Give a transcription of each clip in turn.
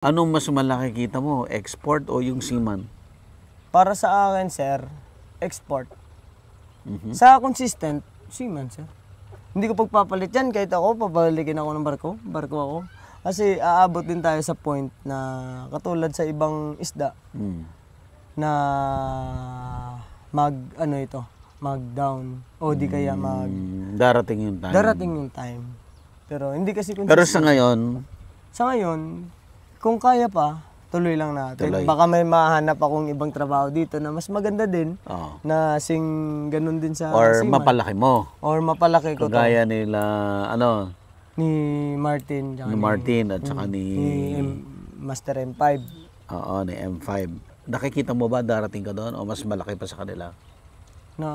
Anong mas malaki kita mo, export o yung seaman? Para sa akin, sir, export. Sa consistent, seaman, sir. Hindi ko pagpapalit yan kahit ako, pabalikin ako ng barko ako. Kasi aabot din tayo sa point na katulad sa ibang isda na mag-down o di kaya Darating yung time. darating yung time. Pero hindi kasi consistent. Pero sa ngayon, Kung kaya pa, tuloy lang natin. Tuloy. Baka may mahanap akong ibang trabaho dito na mas maganda din oh, na ganun din sa or seaman. mapalaki mo. Or mapalaki ko to. Kagaya nila, Ni Martin. ni Martin at saka ni Master M5. Oo, ni M5. Nakikita mo ba darating ka doon o mas malaki pa sa kanila? Na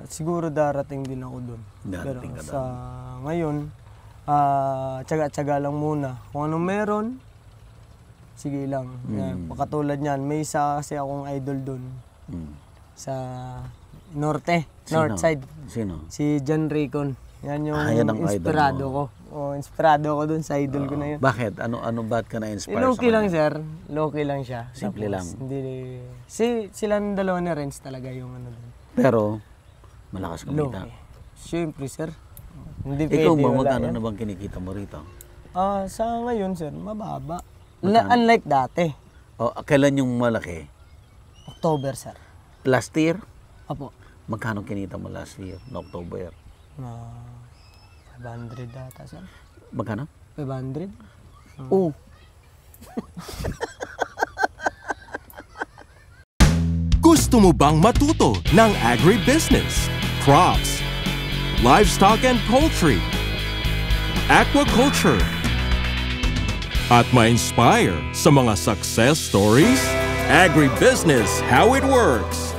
siguro darating din ako doon. Darating ka Pero sa ngayon, tsaga-tsaga lang muna. Kung anong meron, sige lang. Katulad niyan, may isa kasi akong idol doon sa north side. Sino? Si John Ricon. Yan yung yan ang inspirado idol ko. Inspirado ako doon sa idol ko na yun. Bakit? Ba't ka na-inspire sa Low-key lang, kanya? sir. Low-key lang siya. Simple lang. Hindi, silang dalawa ni Renz talaga yung ano doon. Pero, malakas kumita. Low-key. Siyempre, sir. Hindi Ikaw pwede, ba, wala magkano yan. na bang kinikita mo rito? Sa ngayon, sir, mababa. Unlike dati. O, kailan yung malaki? October, sir. Last year? Apo. Magkano kinita mo last year, no October? 500 data, sir. Magkano? 500? Oo. Gusto mo bang matuto ng agribusiness, crops, livestock and poultry, aquaculture, at ma-inspire sa mga success stories? Agribusiness, how it works!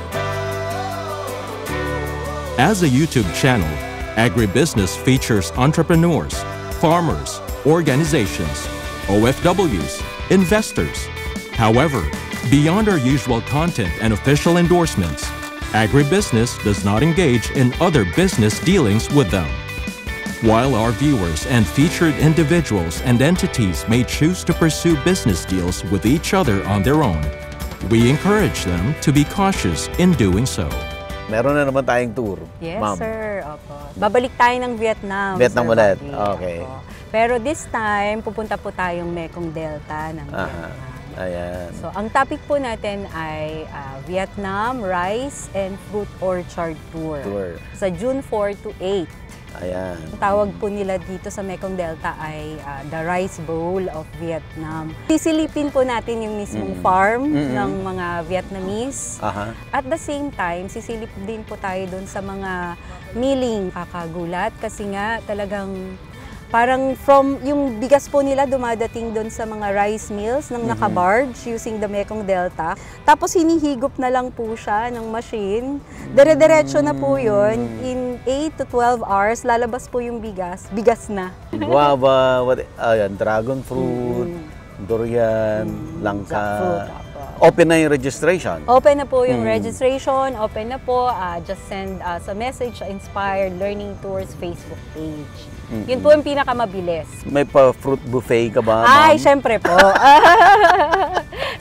As a YouTube channel, Agribusiness features entrepreneurs, farmers, organizations, OFWs, investors. However, beyond our usual content and official endorsements, Agribusiness does not engage in other business dealings with them. While our viewers and featured individuals and entities may choose to pursue business deals with each other on their own, we encourage them to be cautious in doing so. Meron na naman tayong tour, Yes, ma'am. sir. Opo. Babalik tayo ng Vietnam. Vietnam Sir ulit. Bobby. Okay. Opo. Pero this time, pupunta po tayong Mekong Delta ng Aha. Vietnam. Ayan. So, ang topic po natin ay Vietnam Rice and Fruit Orchard Tour. Sa June 4 to 8. Ayan. Ang tawag po nila dito sa Mekong Delta ay the Rice Bowl of Vietnam. Sisilipin po natin yung mismong farm ng mga Vietnamese. Aha. At the same time, sisilip din po tayo doon sa mga milling. Kakagulat kasi nga talagang parang from yung bigas po nila dumadating doon sa mga rice mills ng nakabarge using the Mekong Delta. Tapos hinihigop na lang po siya ng machine. Dire-diretso na po yun. In 8 to 12 hours, lalabas po yung bigas. Bigas na. Guava, ayan, dragon fruit, durian, langka. Jackfruit, apo. Open na yung registration. Open na po yung registration. Open na po. Just send us a message sa Inspired Learning Tours Facebook page. Yun po yung pinakamabilis. May pa-fruit buffet ka ba, Ay, ma'am? syempre po.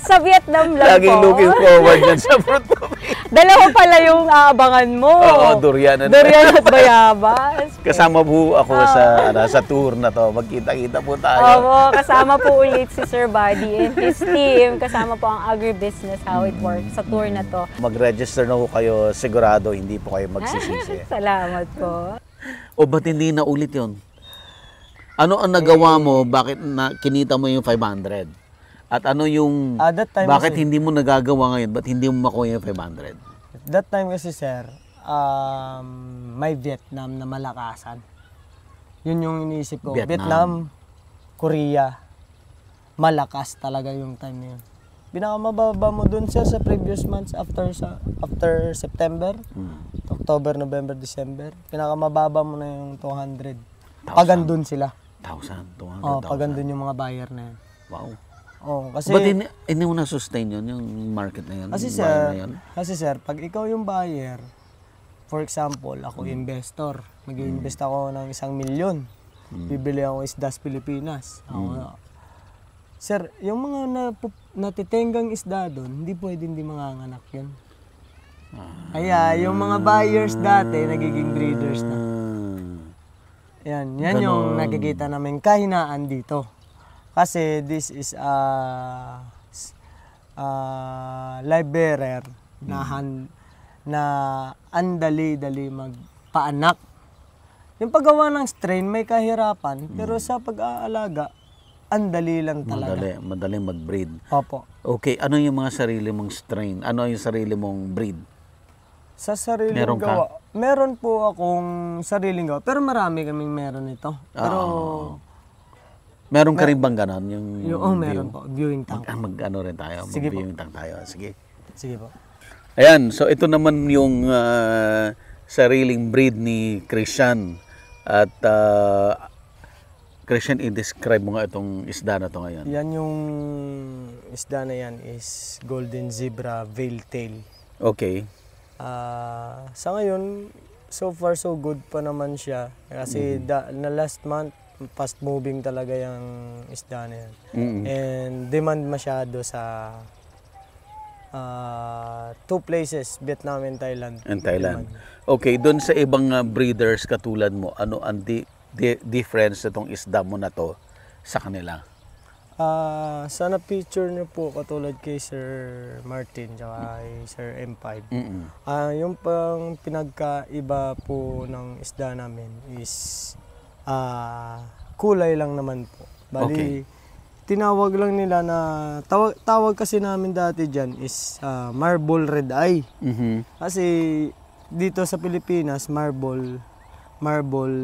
Sa Vietnam lang Laging po. looking forward yan sa fruit buffet. Dalawa pala yung aabangan mo. Oo, durian at Durian at bayabas. Kasama po ako sa tour na to. Magkita-kita po tayo. Oo, kasama po ulit si Sir Buddy and his team. Kasama po ang agribusiness, how it works sa tour na to. Mag-register na po kayo. Sigurado hindi po kayo magsisisi. Salamat po. O ba't hindi na ulit yun? Ano ang nagawa mo? Bakit kinita mo yung 500? At ano yung... That time bakit kasi- hindi mo nagagawa ngayon? Ba't hindi mo makuha yung 500? That time kasi, sir, may Vietnam na malakasan. Yun yung iniisip ko. Vietnam, Korea, malakas talaga yung time na yun. Pinakamababa mo dun, sir, sa previous months after September, October, November, December. Pinakamababa mo na yung 200. Pagandun sila. 1,000, 200,000. Pagandun yung mga buyer na yun. Wow. Kasi, Ba't hindi mo na-sustain yun, yung market na yun? Kasi yung buyer na sir, yun? pag ikaw yung buyer, for example, ako investor, mag-invest ako ng 1 milyon, bibili ako isdas Pilipinas. Sir, yung mga natitenggang isda doon, hindi pwedeng di manganganak yun. Kaya yung mga buyers dati, nagiging breeders na. Yan yung nakikita namin kahinaan dito. Kasi this is a live bearer na andali-dali magpaanak. Yung paggawa ng strain may kahirapan, pero sa pag-aalaga, andali lang talaga. Madaling mag-breed. Opo. Okay, ano yung mga sarili mong strain? Ano yung sarili mong breed? Sa sariling Meron ka? gawa, meron po akong sariling gawa, pero marami kaming meron ito. Pero, Meron ka rin bang ganon? meron po, viewing tank. Mag-ano rin tayo? Sige po. Mag-viewing tank tayo. Sige. Sige po. Ayan, so ito naman yung sariling breed ni Christian. At Christian, i-describe mo nga itong isda na to ngayon. Yan yung isda na yan is Golden Zebra Veil Tail. Okay. Sa ngayon, so far so good pa naman siya. Kasi na last month, fast moving talaga yung isda na yan. And demand masyado sa two places, Vietnam and Thailand. Okay, doon sa ibang breeders katulad mo, ano ang difference itong isda mo na to sa kanila? Sana picture niyo po katulad kay Sir Martin tsaka kay Sir M5. Yung pang pinagkaiba po ng isda namin is kulay lang naman po. Bali, tinawag lang nila na tawag kasi namin dati diyan is marble red eye. Kasi dito sa Pilipinas marble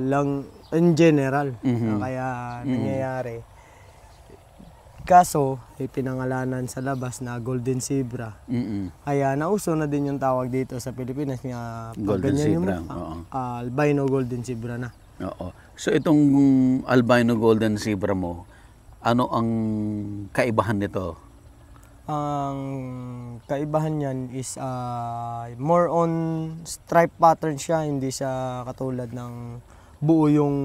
lang in general. Kaya nangyayari. Kaso, pinangalanan sa labas na Golden Zebra. Kaya nauso na din yung tawag dito sa Pilipinas nga Golden Zebra. Albino Golden Zebra na. Oo. So itong albino Golden Zebra mo, ano ang kaibahan nito? Ang kaibahan niyan is more on stripe pattern siya, hindi siya katulad ng buo yung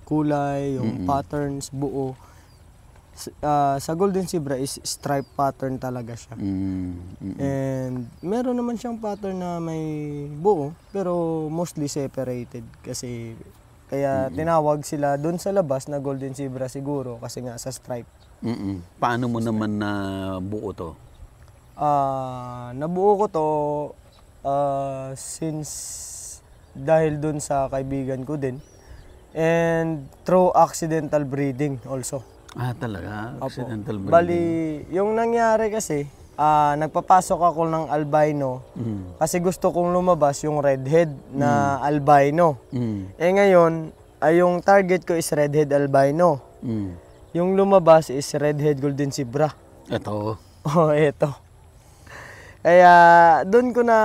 kulay, yung patterns buo. Sa Golden Zebra is stripe pattern talaga siya. And meron naman siyang pattern na may buo, pero mostly separated kasi kaya tinawag sila doon sa labas na Golden Zebra siguro kasi nga sa stripe. Paano mo naman na buo to? Nabuo ko to since dahil doon sa kaibigan ko din and through accidental breeding also. Talaga? Accidental breeding? Bali, yung nangyari kasi, nagpapasok ako ng albino kasi gusto kong lumabas yung redhead na albino. Ngayon, yung target ko is redhead albino. Yung lumabas is redhead Golden Zebra. Ito? Ito. Kaya doon ko na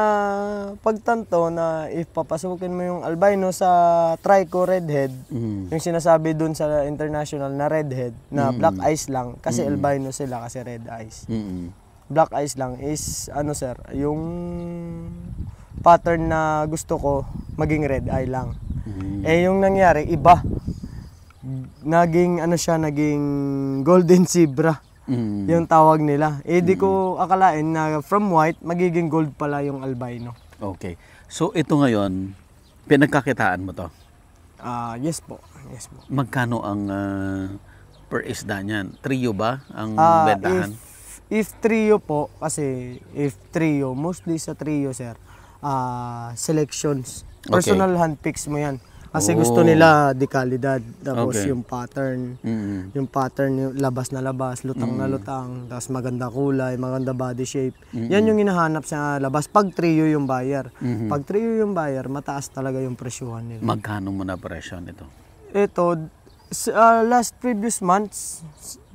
pagtanto na if papasukin mo yung albino sa trico redhead, yung sinasabi doon sa international na redhead, na black eyes lang, kasi albino sila kasi red eyes. Black eyes lang is, sir, yung pattern na gusto ko, maging red eye lang. Yung nangyari, iba. Naging, naging Golden Zebra. Yung tawag nila. Di ko akalain na from white, magiging gold pala yung albino. Okay. So, ito ngayon, pinagkakitaan mo to? Yes po. Yes po. Magkano ang per isda niyan? Trio ba ang bentahan? If trio po, kasi if trio, mostly sa trio, sir, selections. Personal handpicks mo yan. Kasi gusto nila dekalidad, tapos yung pattern, yung labas na labas, lutang na lutang, tapos maganda kulay, maganda body shape. Yan yung hinahanap sa labas pag trio yung buyer. Pag trio yung buyer, mataas talaga yung presyuhan nila. Magkano mo na presyo nito? Ito, last previous months,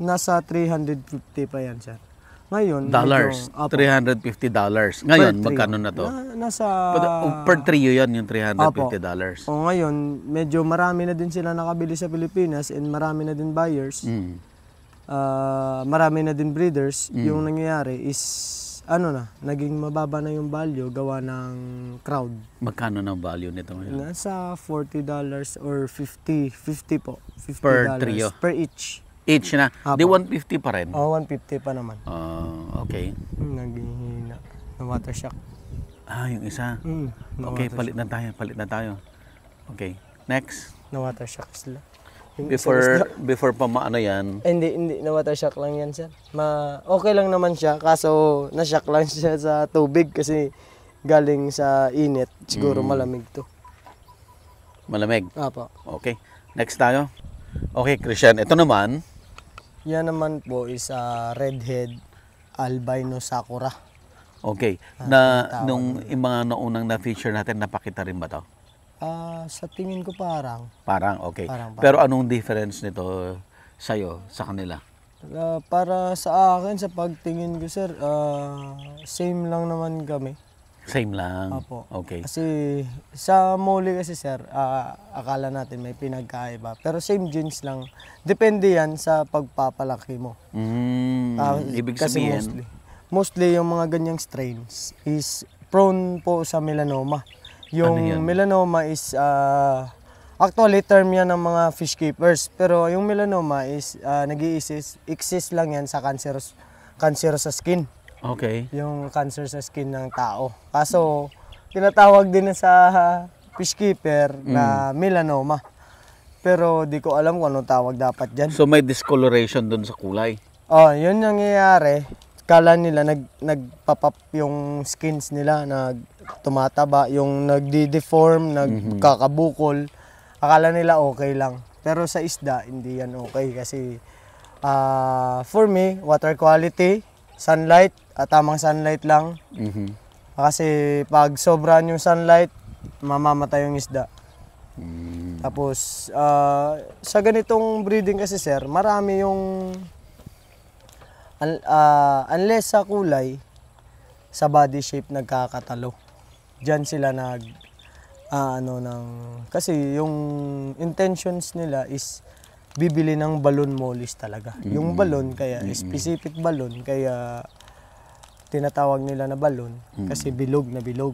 nasa 350 pa yan, sir. Ngayon, dollars, $350. Ngayon, magkano na to? Nasa per trio yan, yung $350. Ngayon, medyo marami na din sila nakabili sa Pilipinas and marami na din buyers. Marami na din breeders. Yung nangyayari is, naging mababa na yung value gawa ng crowd. Magkano na value nito ngayon? Nasa $40 or 50 po. $50 per trio? Per each. Each na. Apo. Di 150 pa rin. Oh, 150 pa naman. Okay. Naghihina. Na water shock. Yung isa. Na Okay, water palit na tayo. Okay. Next. Na water shock sila. Yung isang Before pa maano yan. hindi na water shock lang yan, sir. Okay lang naman siya, kaso na-shock lang siya sa tubig kasi galing sa init. Siguro malamig to. Malamig. Apo. Okay. Next tayo. Okay, Christian. Ito naman. Yan naman po is redhead albino sakura. Okay. Nung yung mga naunang na-feature natin, napakita rin ba to? Sa tingin ko parang. Parang, okay. Parang. Pero anong difference nito sa'yo, sa kanila? Para sa akin, sa pagtingin ko, sir, same lang naman kami. Same lang? Apo. Okay. Kasi sa mole kasi, sir, akala natin may pinagkaiba. Pero same genes lang. Depende yan sa pagpapalaki mo. Ibig Kasi sabihin? mostly yung mga ganyang strains is prone po sa melanoma. Yung Ano yan? melanoma is actually term yan ng mga fish keepers, pero yung melanoma is exist lang yan sa cancer sa skin. Okay. Yung cancer sa skin ng tao. Kaso tinatawag din na sa fish keeper na melanoma. Pero di ko alam kung anong tawag dapat dyan. So may discoloration dun sa kulay? Yun yung nangyayari. Kala nila nagpapap yung skins nila, tumataba, yung nagdi-deform, nagkakabukol. Akala nila okay lang. Pero sa isda, hindi yan okay kasi for me, water quality, sunlight, tamang sunlight lang. Kasi pag sobrahan yung sunlight, mamamatay yung isda. Tapos, sa ganitong breeding kasi, sir, marami yung unless sa kulay, sa body shape nagkakatalo. Diyan sila kasi yung intentions nila is bibili ng balloon mollies talaga. Yung balloon, kaya specific balloon, kaya tinatawag nila na balloon kasi bilog na bilog.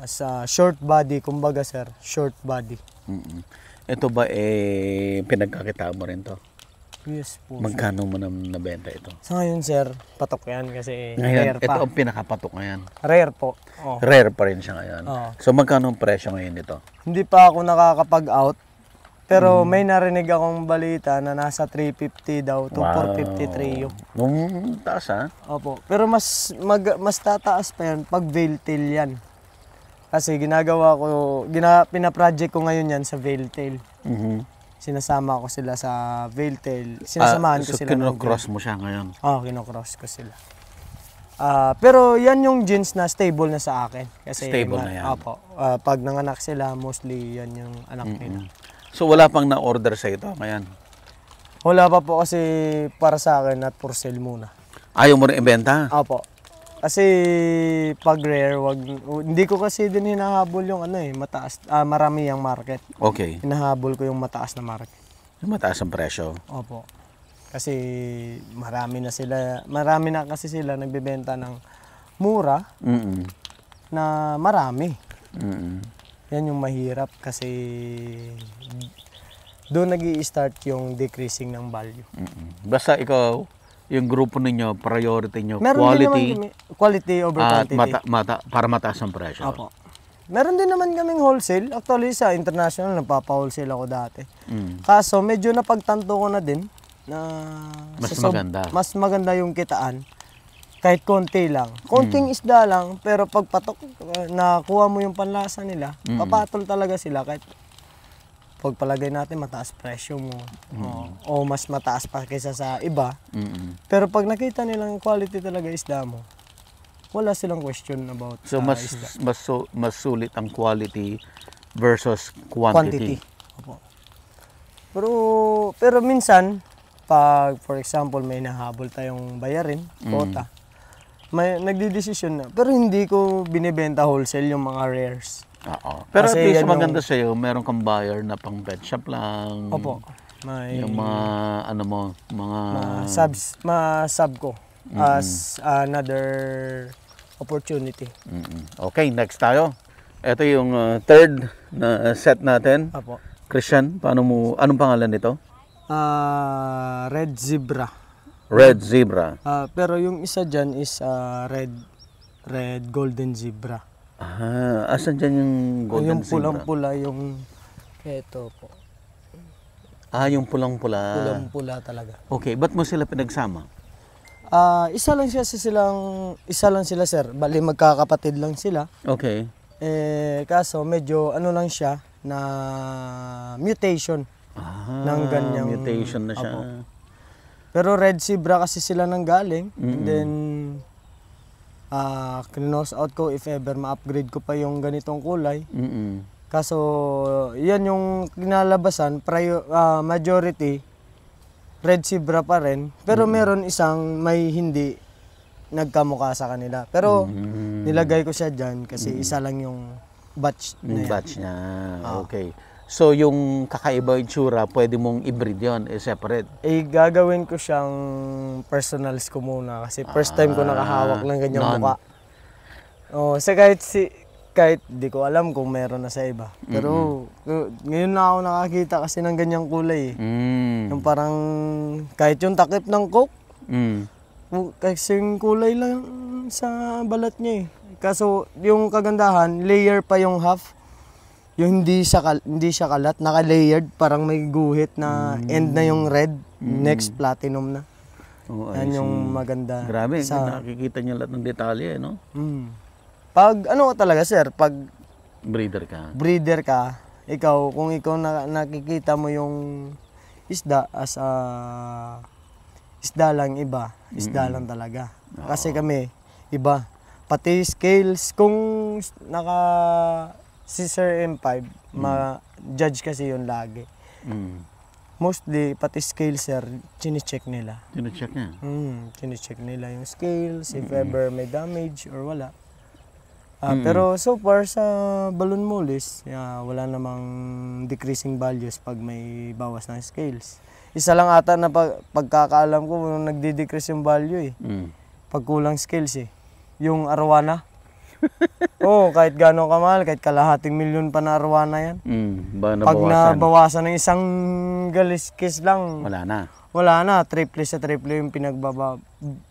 Sa short body, kumbaga, sir, short body. Ito ba pinagkakita mo rin to? Yes po. Magkano mo nabenta ito? Sa ngayon, sir, patok yan kasi Ngayon, rare pa. ito ang pinakapatok ngayon. Rare po. Rare pa rin siya ngayon. So magkano ang presyo ngayon nito? Hindi pa ako nakakapag-out. Pero may narinig akong balita na nasa 350 daw to 450 trio. Taas ha? Opo. Pero mas tataas pa yan pag veiltail yan. Kasi pina-project ko ngayon yan sa veiltail. Sinasama ko sila sa veiltail. Sinasamahan ko so sila. So kinocross mo siya ngayon? Kinocross ko sila. Pero yan yung genes na stable na sa akin. Kasi Stable na yan? Opo. Pag nanganak sila, mostly yan yung anak nila. So wala pang na-order sa ito ngayon? Wala pa po kasi para sa akin at for sale muna. Ayaw mo rin ibenta? Opo. Kasi pag rare, hindi ko kasi din hinahabol yung mataas, marami yung market. Okay. Hinahabol ko yung mataas na market. Yung mataas ang presyo? Opo. Kasi marami na kasi sila nagbebenta ng mura na marami. Yan yung mahirap kasi doon nag-i-start yung decreasing ng value. Basta ikaw, yung grupo ninyo, priority nyo, Meron quality, din naman quality over quantity. para mataas ang presyo. Opo. Meron din naman kaming wholesale. Actually sa international, nagpapa-wholesale ako dati. Kaso medyo napagtanto ko na din na mas maganda yung kitaan. Kahit konti lang. Konting isda lang, pero pagpatok, nakuha mo yung panlasa nila, papatol talaga sila kahit pagpalagay natin mataas presyo mo o mas mataas pa kaysa sa iba. Pero pag nakita nilang quality talaga isda mo, wala silang question about So isda. mas sulit ang quality versus quantity. Opo. Pero minsan pag for example may nahabol tayong bayarin, quota, may nagdidesisyon na. Pero hindi ko binibenta wholesale yung mga rares. Oo. Pero at Kasi least yan maganda sa'yo, meron kang buyer na pang pet shop lang. Opo. May Yung mga, sub ko as another opportunity. Okay, next tayo. Ito yung third na set natin. Opo. Christian, anong pangalan nito? Red zebra. Red zebra. Pero yung isa dyan is red golden zebra. Asan dyan yung golden Yung zebra? pulang-pula yung eto po. Yung pulang-pula. Pulang-pula talaga. Okay, ba't mo sila pinagsama? Isa lang sila sir. Bali magkakapatid lang sila. Okay. Kaso medyo ano lang siya na mutation ng ganyang mutation na siya. Apo. Pero red zebra kasi sila nang galing. And then kinouse out ko if ever ma-upgrade ko pa yung ganitong kulay. Kaso yan yung kinalabasan, majority red zebra pa rin. Pero meron isang may hindi nagkamukha sa kanila. Pero nilagay ko siya dyan kasi isa lang yung batch na yan. Batch niya. Okay. So yung kakaiba itsura, pwede mong i-breed yun, separate. Gagawin ko siyang personals ko muna kasi first time ko nakahawak ng ganyang mukha. Kahit di ko alam kung meron na sa iba. Pero ngayon na ako nakakita kasi ng ganyang kulay. Yung parang kahit yung takip ng coke, kasi yung kulay lang sa balat niya eh. Kaso yung kagandahan, layer pa yung half. Yung hindi siya kalat, naka-layered, parang may guhit na end na yung red, next platinum na. Yan yung maganda. Grabe, nakikita niyo lahat ng detalye, no? Pag ano talaga sir, pag breeder ka, ikaw, kung ikaw nakikita mo yung isda as isda lang iba, isda lang talaga. Kasi kami, iba. Pati scales, kung si Sir M5, ma-judge kasi yun lagi. Mostly, pati scale sir, chine-check nila. Chine-check niya? Chine-check nila yung scales, if ever may damage or wala. Pero so far sa balloon mollies, wala namang decreasing values pag may bawas ng scales. Isa lang ata na pagkakaalam ko, nagdi-decrease yung value eh. Pag kulang scales eh. Yung arwana. Kahit gano'ng kamahal, kahit kalahating milyon pa na arwana yan. Pag nabawasan ng isang galiskis lang, wala na. Triple sa triple yung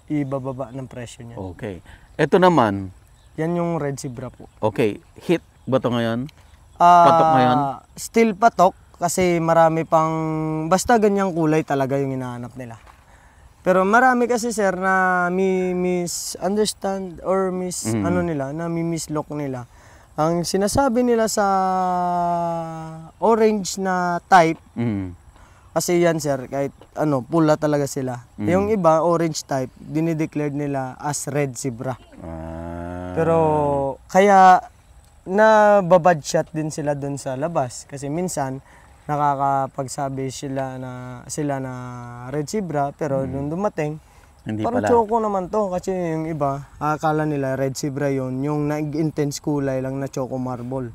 ibababa ng presyo niya. Okay. Ito naman, yan yung red zebra po. Okay. Hit ba ito ngayon? Patok ngayon? Still patok kasi marami pang, basta ganyang kulay talaga yung hinahanap nila. Pero marami kasi sir na misunderstand or mislook nila. Ang sinasabi nila sa orange na type, kasi yan sir, kahit pula talaga sila. Yung iba, orange type, dinideclared nila as red zebra. Pero kaya nababad shot din sila dun sa labas. Kasi minsan, nakakapagsabi sila na red zebra, pero nung dumating, hindi parang pala. choco naman to. Kasi yung iba, akala nila red zebra yun, yung nag-intense kulay lang na choco marble.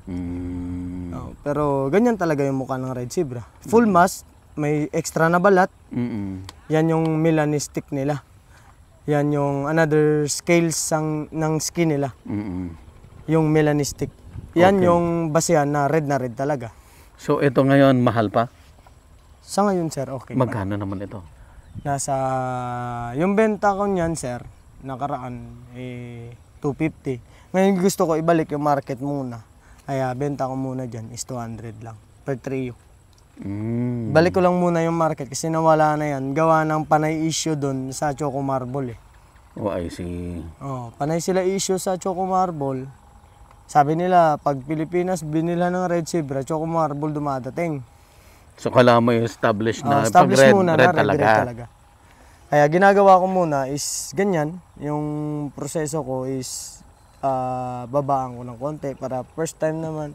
Pero ganyan talaga yung mukha ng red zebra. Full mask, may extra na balat. Yan yung melanistic nila. Yan yung another scales ng skin nila. Yung melanistic. Yan yung basehan na red talaga. So ito ngayon, mahal pa? Sa ngayon, sir, okay. Magkano naman ito? Yung benta ko niyan, sir, nakaraan, 250. Ngayon gusto ko ibalik yung market muna. Kaya benta ko muna dyan is 200 lang per trio. Balik ko lang muna yung market kasi nawala na yan. Gawa ng panay issue doon sa Choco Marble eh. I see. Panay sila issue sa Choco Marble. Sabi nila, pag Pilipinas binila ng red zebra, Choco Marble dumadating. So kailangan mo yung establish na establish pag red, muna red na talaga. Kaya ginagawa ko muna is ganyan. Yung proseso ko is babaan ko ng konti para first time naman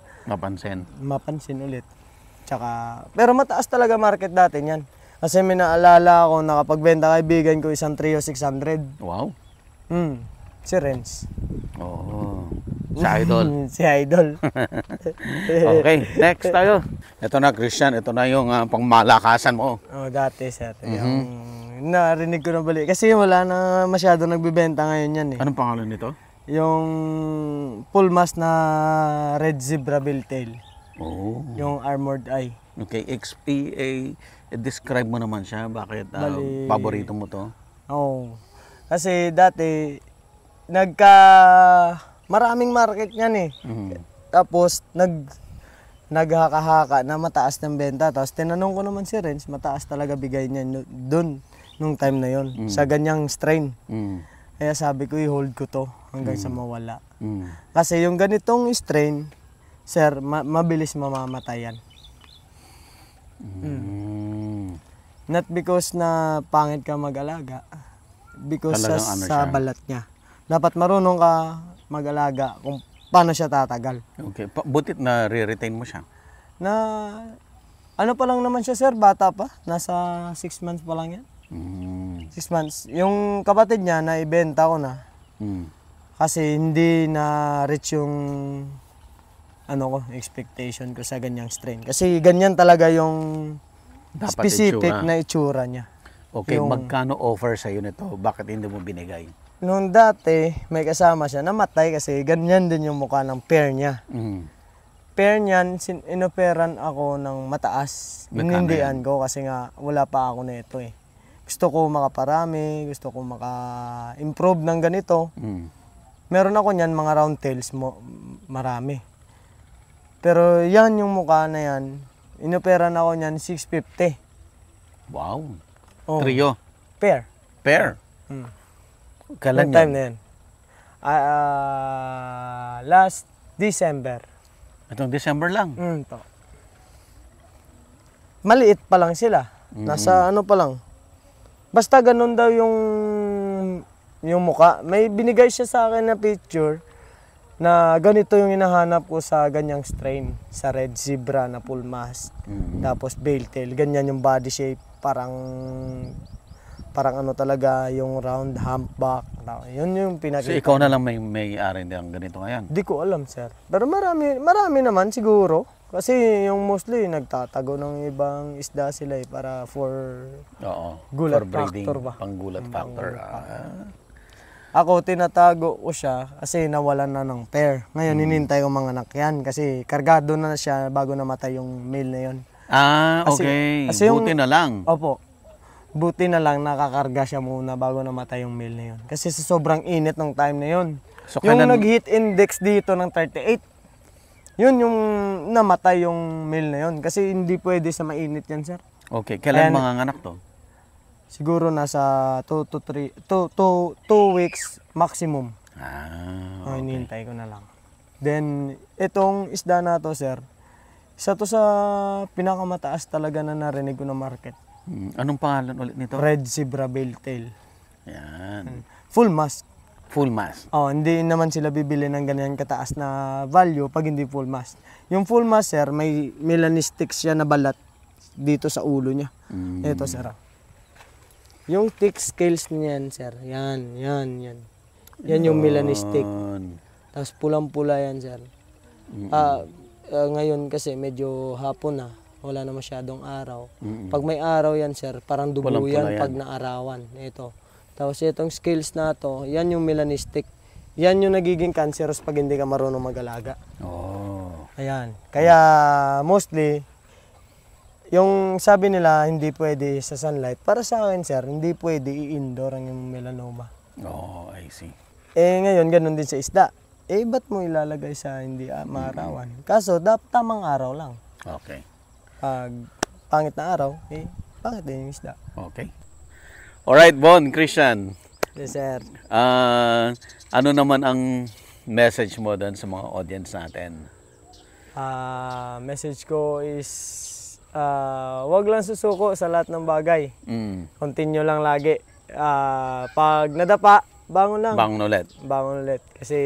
mapansin ulit. Pero mataas talaga market dati yan. Kasi may naalala ako, nakapagbenta kaibigan ko isang trio 600. Wow. Si Renz. Si Idol. Si Idol. Okay, next tayo. Ito na, Christian. Ito na yung pangmalakasan mo. Dati, sir. Yung narinig ko na balik. Kasi wala na masyado nagbibenta ngayon yan eh. Anong pangalan nito? Yung full mask na red zebra billtail. Oh. Yung armored eye. Okay, XPA describe mo naman siya. Bakit Bali- paborito mo to? Oo. Kasi dati, maraming market niyan eh. Mhm. Tapos, naghaka-haka na mataas ng benta. Tapos, tinanong ko naman si Renz, mataas talaga bigay niya doon, nung time na yon sa ganyang strain. Mm. Kaya sabi ko, i-hold ko to hanggang sa mawala. Mm. Kasi yung ganitong strain, sir, mabilis mamamatay yan. Mm. Not because na pangit ka mag-alaga, because Talagang sa, ano sa siya. balat niya. Dapat marunong ka mag-alaga kung paano siya tatagal. Okay. Butit na re-retain mo siya. Na, ano pa lang naman siya sir, bata pa. Nasa 6 months pa lang yan. Mm. 6 months. Yung kapatid niya, naibenta ko na. Mm. Kasi hindi na reach yung expectation ko sa ganyang strain. Kasi ganyan talaga yung Dapat specific itsura. na itsura niya. Okay, Yung- magkano offer sa'yo nito? Bakit hindi mo binigay? Noong dati, may kasama siya, namatay kasi ganyan din yung mukha ng pair niya. Mm. Pair niyan, inoperan ako ng mataas. Magkano Hinindihan ko kasi nga wala pa ako na ito eh. Gusto ko makaparami, gusto ko maka-improve ng ganito. Mm. Meron ako niyan mga round tails mo, marami. Pero yan yung mukha na yan, inoperan ako niyan 650. Wow. Oh, Trio. pair. Pair. Hmm. Kailan Noong time yun? na yan. Last December. Itong December lang. To. Maliit pa lang sila. Nasa ano pa lang. Basta ganun daw yung muka. May binigay siya sa akin na picture na ganito yung hinahanap ko sa ganyang strain. Sa red zebra na full mask. Tapos bale tail. Ganyan yung body shape. Parang ano talaga yung round humpback. Yun yung So pinakita. ikaw na lang may-ari ng ganito ngayon? Di ko alam, sir. Pero marami naman siguro. Kasi yung mostly nagtatago ng ibang isda sila para for Oo. Gulat For breeding, factor ba? panggulat factor. ako tinatago ko siya kasi nawalan na ng pair. Ngayon hinintay ko mga anak yan kasi kargado na siya bago namatay yung male na yon. Okay. kasi yung- Buti na lang. Opo. Buti na lang nakakarga siya muna bago namatay yung male na yon. Kasi sa sobrang init ng time na yon. So, Yung kailan- nag-heat index dito ng 38, yun yung namatay yung male na yon. Kasi hindi pwede sa mainit yan, sir. Okay. Kailan Ayan. mga anak to? Siguro nasa 2 weeks maximum. Okay. Hinihintay ko na lang. Then, itong isda na to, sir, isa to sa pinakamataas talaga na narinig ko na market. Anong pangalan ulit nito? Red zebra belltail. Yan. Full mask. Full mask. Hindi naman sila bibili ng ganyan kataas na value pag hindi full mask. Yung full mask, sir, may melanistic siya na balat dito sa ulo niya. Ito, sir. Yung thick scales niyan, sir. Yan. Yan yung melanistic. Yun. Tapos pulang-pula yan, sir. Ngayon kasi medyo hapon na. Wala na masyadong araw. Pag may araw yan, sir, parang dugo Pulang-pula yan yan. pag naarawan. Ito. Tapos itong scales na to, yan yung melanistic. Yan yung nagiging cancerous pag hindi ka marunong mag-alaga. Oh. Ayan. Kaya mostly, yung sabi nila hindi pwede sa sunlight. Para sa akin, sir, hindi pwede i-indoor ang yung melanoma. Oh, I see. Ngayon, ganun din sa isda. Ba't mo ilalagay sa hindi maarawan? Kaso, tamang araw lang. Okay. Pag pangit na araw, pangit din yung isda. Okay. Alright, Bon, Christian. Yes, sir. Ano naman ang message mo doon sa mga audience natin? Message ko is, wag lang susuko sa lahat ng bagay. Continue lang lagi. Pag nadapa, bangon lang. Bangon ulit. Bangon ulit. Kasi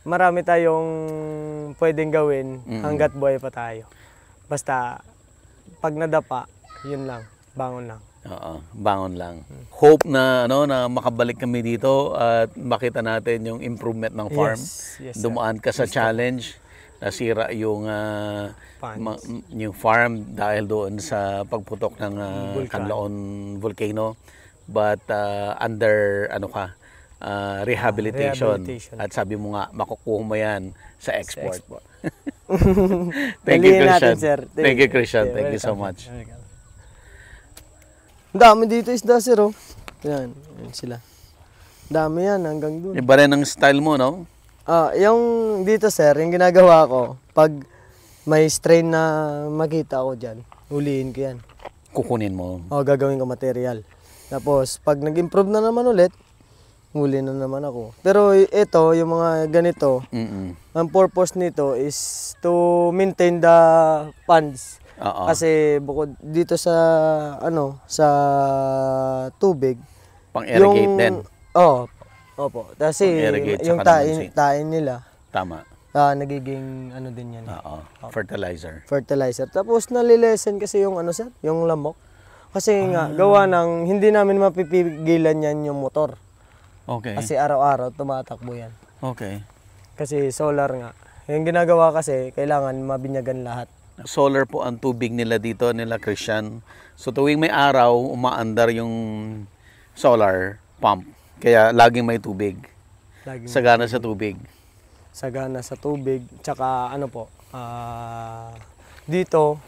marami tayong pwedeng gawin hanggat buhay pa tayo. Basta, pag nadapa, yun lang. Bangon lang. Oo, bangon lang. Hope na na makabalik kami dito at makita natin yung improvement ng farm. Yes, sir. Dumaan ka sa challenge, nasira yung yung farm dahil doon sa pagputok ng Canlaon Volcano. But under rehabilitation. At sabi mo nga makukuha mo yan sa export. Thank you, Dalihin Christian. natin, sir. Thank you, Christian. Yeah, Thank you so welcome. much. Welcome. Dami dito isda, sir, oh. Yan sila. Dami yan hanggang dun. Iba rin ang style mo, no? Yung dito, sir, yung ginagawa ko, pag may strain na makita ko dyan, huliin ko yan. Kukunin mo. Gagawin ko material. Tapos, pag nag-improve na naman ulit, huli na naman ako. Pero ito, yung mga ganito, ang purpose nito is to maintain the ponds. Kasi bukod dito sa sa tubig, pang-irrigate din. Opo. Kasi yung tain nila. Tama. Nagiging din yan. Fertilizer. Fertilizer. Tapos nalilesen kasi yung sir, yung lamok. Kasi nga gawa ng hindi namin mapipigilan yan yung motor. Okay. Kasi araw-araw tumatakbo yan. Okay. Kasi solar nga. Yung ginagawa kasi kailangan mabinyagan lahat. Solar po ang tubig nila dito, nila Christian. So tuwing may araw, umaandar yung solar pump. Kaya laging may tubig. Sagana sa tubig. Sagana sa tubig. Tsaka dito,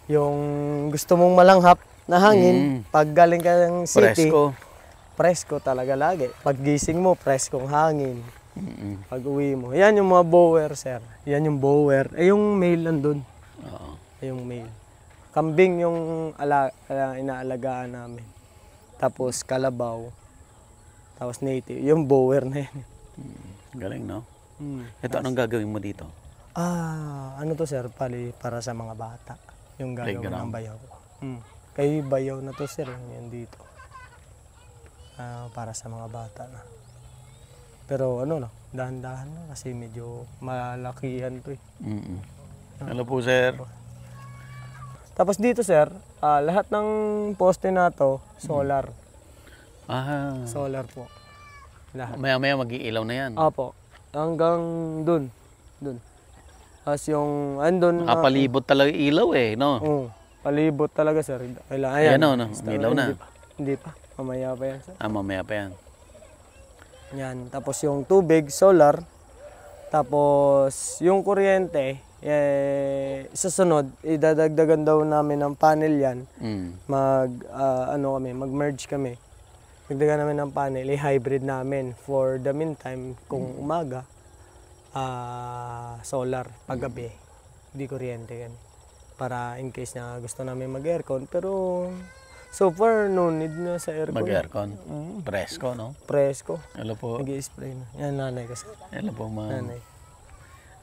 yung gusto mong malanghap na hangin, pag galing ka ng city, presko talaga lagi. Pag gising mo, preskong hangin. Pag uwi mo. Yan yung mga bower, sir. Yan yung bower. Yung male nandun. Yung male. Kambing yung inaalagaan namin. Tapos kalabaw. Tapos native. Yung bower na yan. Galing, no? Ito, anong gagawin mo dito? To, sir? Para sa mga bata. Yung gagawin ng bayaw. Kay bayaw na to, sir. Yan dito. Para sa mga bata na. Pero dahan-dahan na kasi medyo malakihan to eh. Hello po, sir. Tapos dito, sir, lahat ng poste na to, solar. Solar po. Lahat. Maya-maya mag-iilaw na yan. Opo. Hanggang dun. Tapos yung andun. Palibot talaga ilaw eh, no? Palibot talaga, sir. Ayan, no? Ilaw na. Hindi pa. Mamaya pa yan, sir. Mamaya pa yan. Yan. Tapos yung tubig, solar. Tapos yung kuryente, sa sunod, idadagdagan daw namin ng panel yan. Mag-merge kami. Dagdagan namin ng panel, i-hybrid namin. For the meantime, kung umaga, solar, paggabi, di kuryente yan. Para in case na gusto namin mag-aircon, pero so far, no need na sa aircon. Mag-aircon? Presko, no? Presko. Hello po. Nag-i-spray na. Yan, nanay kasi. Hello po, ma'am. Nanay.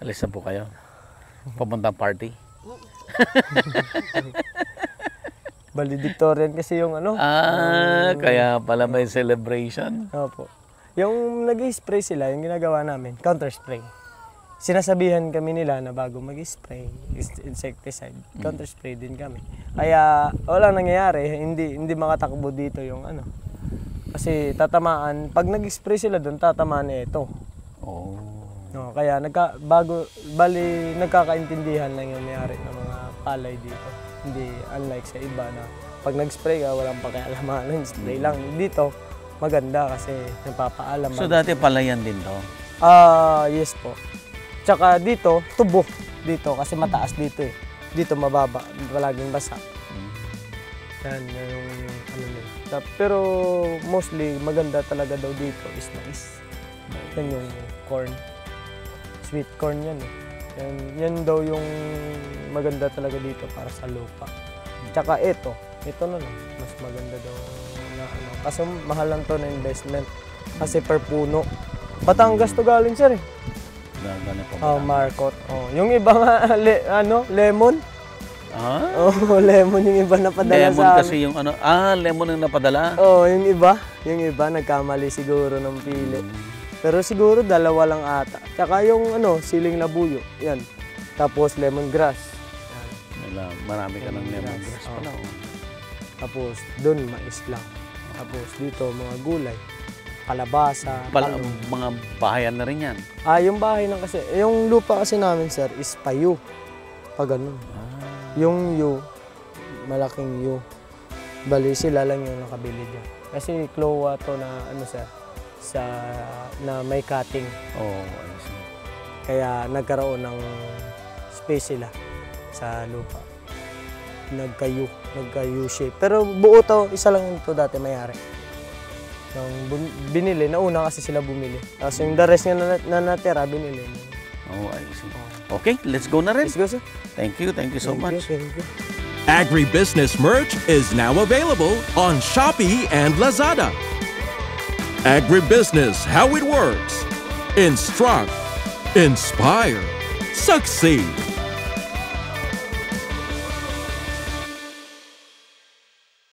Alis na po kayo. Papuntang party. Valedictorian kasi yung kaya pala may celebration. Opo. Yung nag-spray sila, yung ginagawa namin, counter spray. Sinasabihan kami nila na bago mag-spray, insecticide, counter spray din kami. Kaya walang nangyayari, hindi makatakbo dito yung Kasi tatamaan, pag nag-spray sila doon, tatamaan ito. Kaya nagkakaintindihan lang yung nangyayari ng mga palay dito. Hindi unlike sa iba na pag nag-spray ka, walang pakialaman, spray lang. Dito, maganda kasi napapaalam. So dati palayan din to? Yes po. Tsaka dito, tubo. Dito, kasi mataas dito eh. Dito mababa, palaging basa. Yan, nila. Pero mostly, maganda talaga daw dito is mais. Yan yung corn. Sweet corn yan eh. Yan daw yung maganda talaga dito para sa lupa. Tsaka ito na lang, mas maganda daw na Kasi mahal lang to na investment. Kasi per puno. Batangas to galing, sir eh. Marcot. Yung iba nga, lemon. Lemon yung iba napadala lemon sa amin. Kasi yung lemon ang napadala? Yung iba nagkamali siguro ng pili. Pero siguro dalawa lang ata. Tsaka yung siling labuyo, yan. Tapos lemongrass. Yan. Marami ka ng lemongrass pala. Tapos doon mais lang. Tapos dito mga gulay, kalabasa, mga bahayan na rin yan. Yung bahay lang kasi, yung lupa kasi namin, sir, is payo. Pag ganun. Yung malaking bali sila lang yung nakabili dyan. Kasi klowa to na sir, na may cutting. I see. Kaya nagkaroon ng space sila sa lupa. nagka-U shape. Pero buo to, isa lang ito dati mayari. Nung binili, nauna kasi sila bumili. Tapos yung the rest na natira, binili. Oh, I see. Okay, let's go na rin. Let's go, sir. Thank you so much. Thank you. Agribusiness merch is now available on Shopee and Lazada. Agribusiness, how it works. Instruct, inspire, succeed.